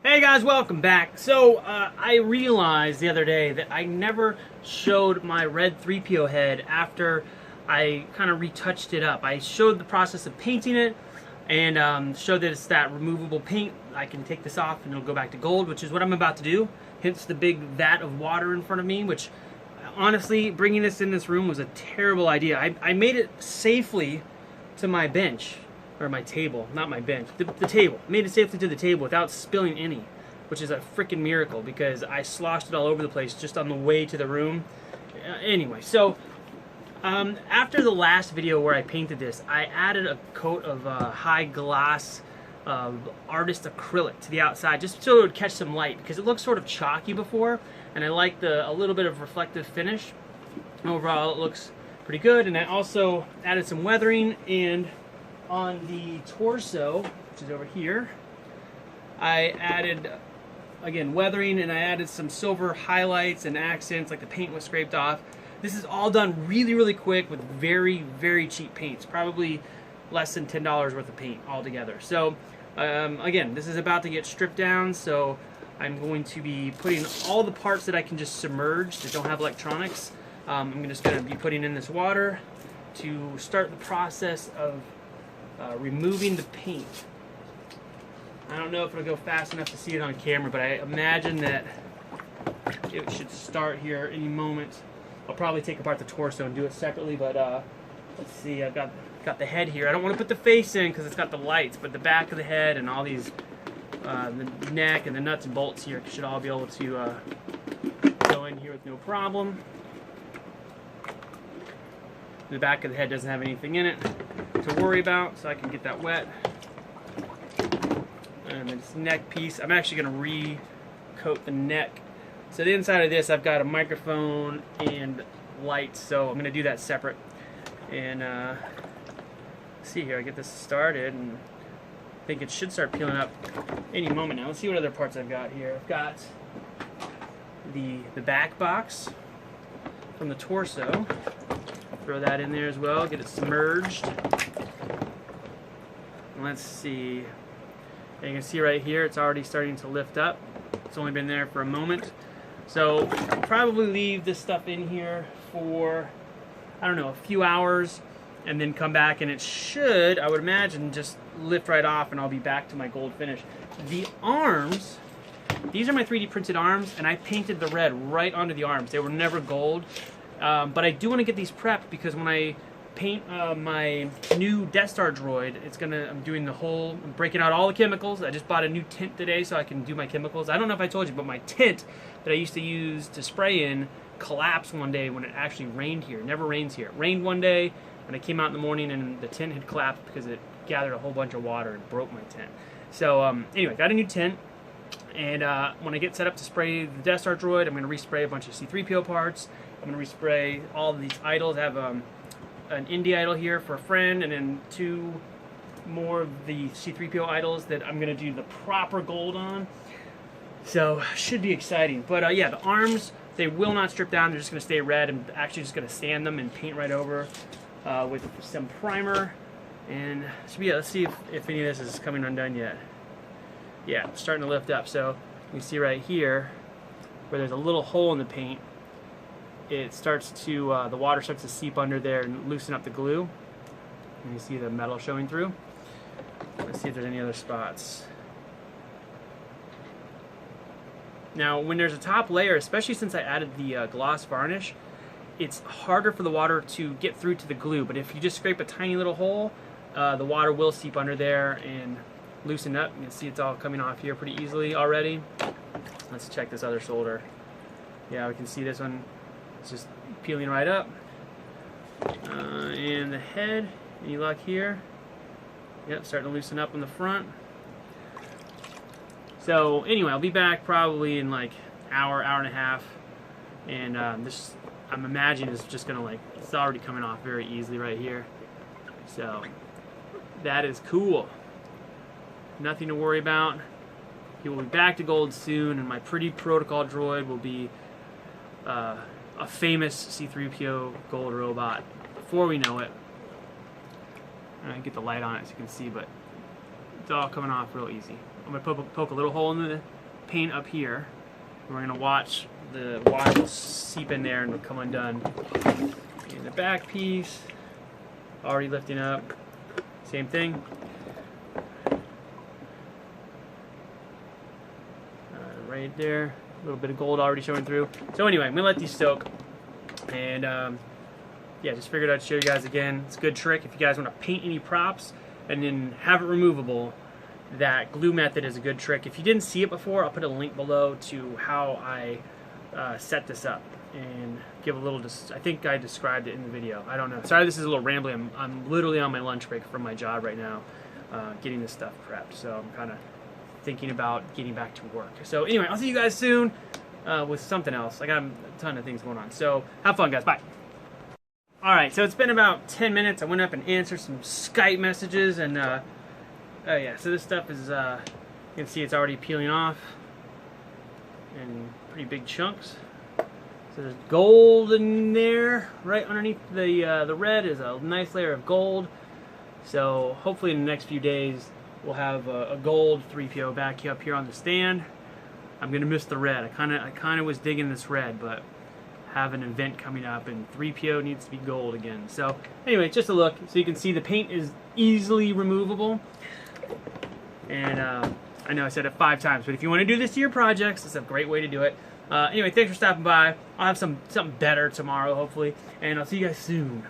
Hey guys, welcome back. So, I realized the other day that I never showed my red Threepio head after I kind of retouched it up. I showed the process of painting it and showed that it's that removable paint. I can take this off and it'll go back to gold, which is what I'm about to do. Hence the big vat of water in front of me, which honestly, bringing this in this room was a terrible idea. I made it safely to my bench. Or my table, not my bench, the table. Made it safely to the table without spilling any, which is a freaking miracle because I sloshed it all over the place just on the way to the room. Anyway, so after the last video where I painted this, I added a coat of high gloss artist acrylic to the outside just so it would catch some light because it looked sort of chalky before, and I liked a little bit of reflective finish. Overall, it looks pretty good, and I also added some weathering, and on the torso, which is over here, I added, again, weathering, and I added some silver highlights and accents, like the paint was scraped off. This is all done really, really quick with very, very cheap paints, probably less than $10 worth of paint altogether. So, again, this is about to get stripped down, so I'm going to be putting all the parts that I can just submerge that don't have electronics. I'm just going to be putting in this water to start the process of removing the paint. I don't know if it'll go fast enough to see it on camera, but I imagine that it should start here any moment. I'll probably take apart the torso and do it separately, but let's see, I've got the head here. I don't want to put the face in because it's got the lights, but the back of the head and all these, the neck and the nuts and bolts here should all be able to go in here with no problem. The back of the head doesn't have anything in it to worry about, so I can get that wet. And this neck piece, I'm actually going to re-coat the neck. So the inside of this, I've got a microphone and lights, so I'm going to do that separate. And see here, I get this started, and I think it should start peeling up any moment now. Let's see what other parts I've got here. I've got the back box from the torso. Throw that in there as well, get it submerged. Let's see. And you can see right here, it's already starting to lift up. It's only been there for a moment. So I'll probably leave this stuff in here for, I don't know, a few hours, and then come back, and it should, I would imagine, just lift right off, and I'll be back to my gold finish. The arms, these are my 3D printed arms, and I painted the red right onto the arms. They were never gold. But I do want to get these prepped because when I paint my new Death Star droid, I'm doing the whole, I'm breaking out all the chemicals. I just bought a new tint today so I can do my chemicals. I don't know if I told you, but my tint that I used to use to spray in collapsed one day when it actually rained here. It never rains here. It rained one day when I came out in the morning, and the tint had collapsed because it gathered a whole bunch of water and broke my tint. So anyway, got a new tint. And when I get set up to spray the Death Star droid, I'm going to respray a bunch of C-3PO parts. I'm going to respray all of these idols. I have an indie idol here for a friend, and then 2 more of the C-3PO idols that I'm going to do the proper gold on. So, should be exciting. But yeah, the arms, they will not strip down. They're just going to stay red. I'm actually just going to sand them and paint right over with some primer. And so yeah, let's see if any of this is coming undone yet. Yeah, it's starting to lift up. So you can see right here where there's a little hole in the paint. It starts to, the water starts to seep under there and loosen up the glue. And you see the metal showing through. Let's see if there's any other spots. Now, when there's a top layer, especially since I added the gloss varnish, it's harder for the water to get through to the glue. But if you just scrape a tiny little hole, the water will seep under there and loosen up. You can see it's all coming off here pretty easily already. Let's check this other shoulder. Yeah, we can see this one. It's just peeling right up. And the head, any luck here? Yep, starting to loosen up on the front. So anyway, I'll be back probably in like hour and a half. And this, I'm imagining, is just gonna it's already coming off very easily right here. So that is cool. Nothing to worry about. He will be back to gold soon, and my pretty protocol droid will be a famous C-3PO gold robot before we know it. I get the light on it so you can see, but it's all coming off real easy. I'm going to poke a little hole in paint up here. We're gonna watch the water seep in there and it'll come undone. And the back piece, already lifting up. Same thing. Right there, a little bit of gold already showing through. So anyway, I'm gonna let these soak, and yeah, just figured I'd show you guys again. It's a good trick if you guys want to paint any props and then have it removable. That glue method is a good trick. If you didn't see it before, I'll put a link below to how I set this up and give a little. I think I described it in the video. I don't know. Sorry, this is a little rambling. I'm literally on my lunch break from my job right now, getting this stuff prepped. So I'm kind of thinking about getting back to work. So anyway, I'll see you guys soon with something else. I got a ton of things going on. So have fun, guys. Bye. Alright, so it's been about 10 minutes. I went up and answered some Skype messages, and oh yeah, so this stuff is, you can see it's already peeling off in pretty big chunks. So there's gold in there. Right underneath the red is a nice layer of gold. So hopefully in the next few days we'll have a gold Threepio back up here on the stand. I'm gonna miss the red. I kind of was digging this red, but have an event coming up and Threepio needs to be gold again. So anyway, just a look so you can see the paint is easily removable. And I know I said it 5 times, but if you want to do this to your projects, it's a great way to do it. Anyway, thanks for stopping by. I'll have something better tomorrow, hopefully, and I'll see you guys soon.